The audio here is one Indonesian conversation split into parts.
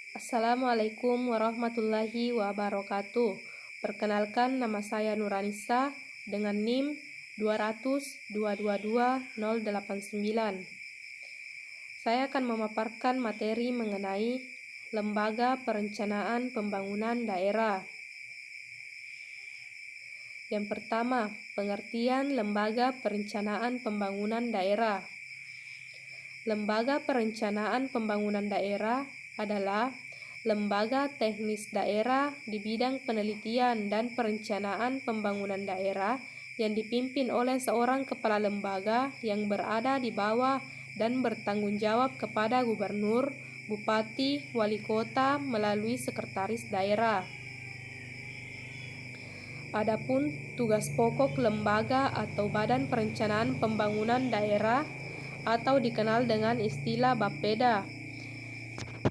Assalamualaikum warahmatullahi wabarakatuh. Perkenalkan, nama saya Nuranisa dengan NIM 200222089. Saya akan memaparkan materi mengenai Lembaga Perencanaan Pembangunan Daerah. Yang pertama, pengertian Lembaga Perencanaan Pembangunan Daerah. Lembaga Perencanaan Pembangunan Daerah adalah lembaga teknis daerah di bidang penelitian dan perencanaan pembangunan daerah yang dipimpin oleh seorang kepala lembaga yang berada di bawah dan bertanggung jawab kepada gubernur, bupati, wali kota melalui sekretaris daerah. Adapun tugas pokok lembaga atau Badan Perencanaan Pembangunan Daerah atau dikenal dengan istilah Bapeda,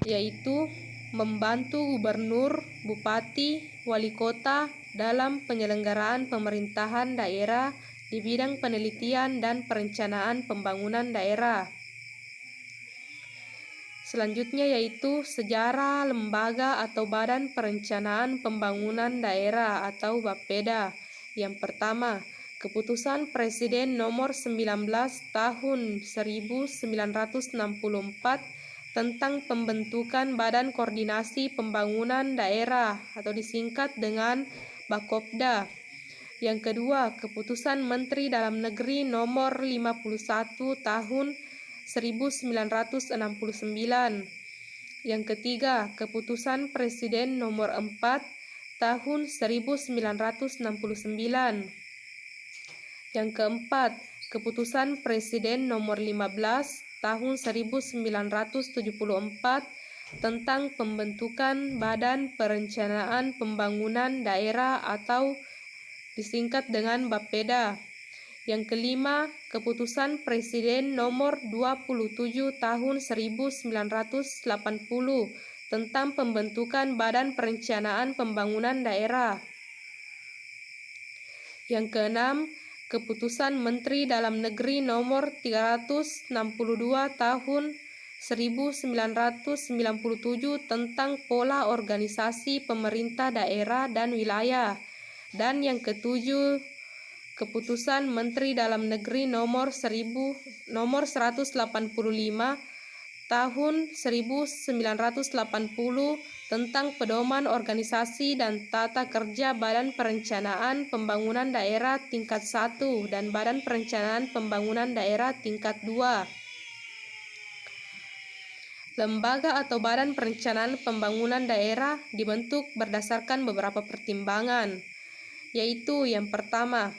yaitu membantu gubernur, bupati, wali kota dalam penyelenggaraan pemerintahan daerah di bidang penelitian dan perencanaan pembangunan daerah. Selanjutnya yaitu sejarah lembaga atau Badan Perencanaan Pembangunan Daerah atau Bapeda. Yang pertama, Keputusan Presiden Nomor 19 Tahun 1964 tentang pembentukan Badan Koordinasi Pembangunan Daerah atau disingkat dengan Bakopda. Yang kedua, Keputusan Menteri Dalam Negeri Nomor 51 Tahun 1969. Yang ketiga, Keputusan Presiden Nomor 4 Tahun 1969. Yang keempat, Keputusan Presiden Nomor 15 Tahun 1974 tentang pembentukan Badan Perencanaan Pembangunan Daerah atau disingkat dengan Bapeda. Yang kelima, Keputusan Presiden Nomor 27 Tahun 1980 tentang pembentukan Badan Perencanaan Pembangunan Daerah. Yang keenam, Keputusan Menteri Dalam Negeri Nomor 362 Tahun 1997 tentang pola organisasi pemerintah daerah dan wilayah. Dan yang ketujuh, Keputusan Menteri Dalam Negeri Nomor 185 Tahun 1980 tentang pedoman organisasi dan tata kerja Badan Perencanaan Pembangunan Daerah tingkat 1 dan Badan Perencanaan Pembangunan Daerah tingkat 2. Lembaga atau Badan Perencanaan Pembangunan Daerah dibentuk berdasarkan beberapa pertimbangan, yaitu yang pertama,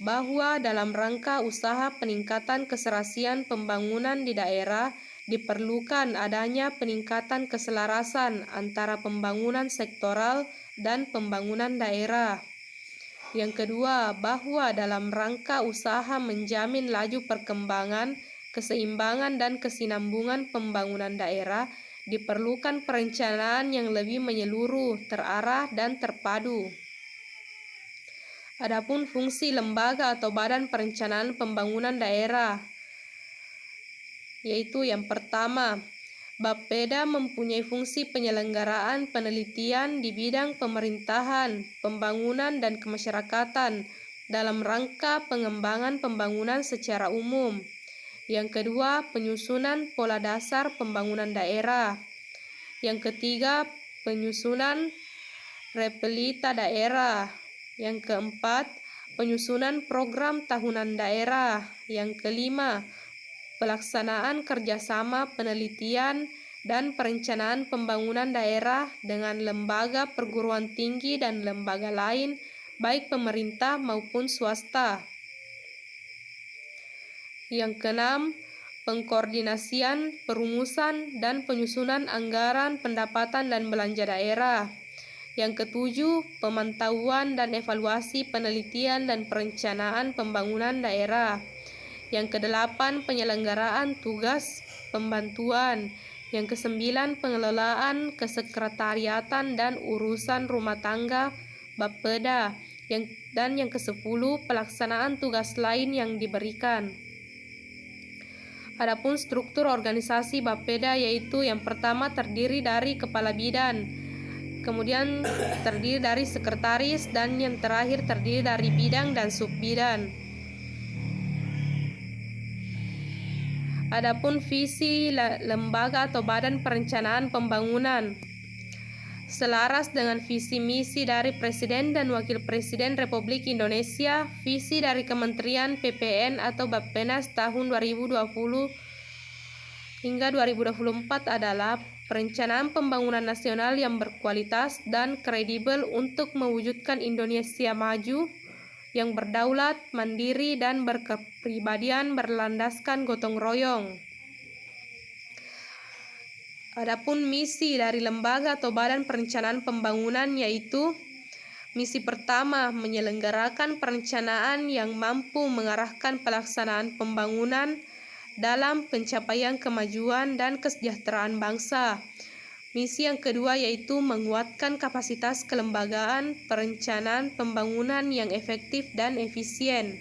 bahwa dalam rangka usaha peningkatan keserasian pembangunan di daerah diperlukan adanya peningkatan keselarasan antara pembangunan sektoral dan pembangunan daerah. Yang kedua, bahwa dalam rangka usaha menjamin laju perkembangan, keseimbangan dan kesinambungan pembangunan daerah diperlukan perencanaan yang lebih menyeluruh, terarah dan terpadu. Adapun fungsi lembaga atau Badan Perencanaan Pembangunan Daerah, yaitu yang pertama, Bapeda mempunyai fungsi penyelenggaraan penelitian di bidang pemerintahan, pembangunan dan kemasyarakatan dalam rangka pengembangan pembangunan secara umum. Yang kedua, penyusunan pola dasar pembangunan daerah. Yang ketiga, penyusunan repelita daerah. Yang keempat, penyusunan program tahunan daerah. Yang kelima, pelaksanaan kerjasama penelitian dan perencanaan pembangunan daerah dengan lembaga perguruan tinggi dan lembaga lain, baik pemerintah maupun swasta. Yang keenam, pengkoordinasian, perumusan, dan penyusunan anggaran pendapatan dan belanja daerah. Yang ketujuh, pemantauan dan evaluasi penelitian dan perencanaan pembangunan daerah. Yang kedelapan, penyelenggaraan tugas pembantuan. Yang kesembilan, pengelolaan kesekretariatan dan urusan rumah tangga Bapeda. Dan yang kesepuluh, pelaksanaan tugas lain yang diberikan. Adapun struktur organisasi Bapeda yaitu yang pertama terdiri dari kepala bidan, kemudian terdiri dari sekretaris, dan yang terakhir terdiri dari bidang dan subbidan. Adapun visi lembaga atau badan perencanaan pembangunan selaras dengan visi misi dari Presiden dan Wakil Presiden Republik Indonesia, visi dari Kementerian PPN atau Bappenas tahun 2020 hingga 2024 adalah perencanaan pembangunan nasional yang berkualitas dan kredibel untuk mewujudkan Indonesia maju yang berdaulat, mandiri, dan berkepribadian berlandaskan gotong royong. Adapun misi dari lembaga atau badan perencanaan pembangunan yaitu misi pertama, menyelenggarakan perencanaan yang mampu mengarahkan pelaksanaan pembangunan dalam pencapaian kemajuan dan kesejahteraan bangsa. Misi yang kedua yaitu menguatkan kapasitas kelembagaan perencanaan pembangunan yang efektif dan efisien.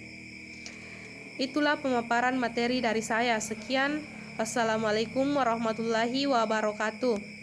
Itulah pemaparan materi dari saya. Sekian. Wassalamualaikum warahmatullahi wabarakatuh.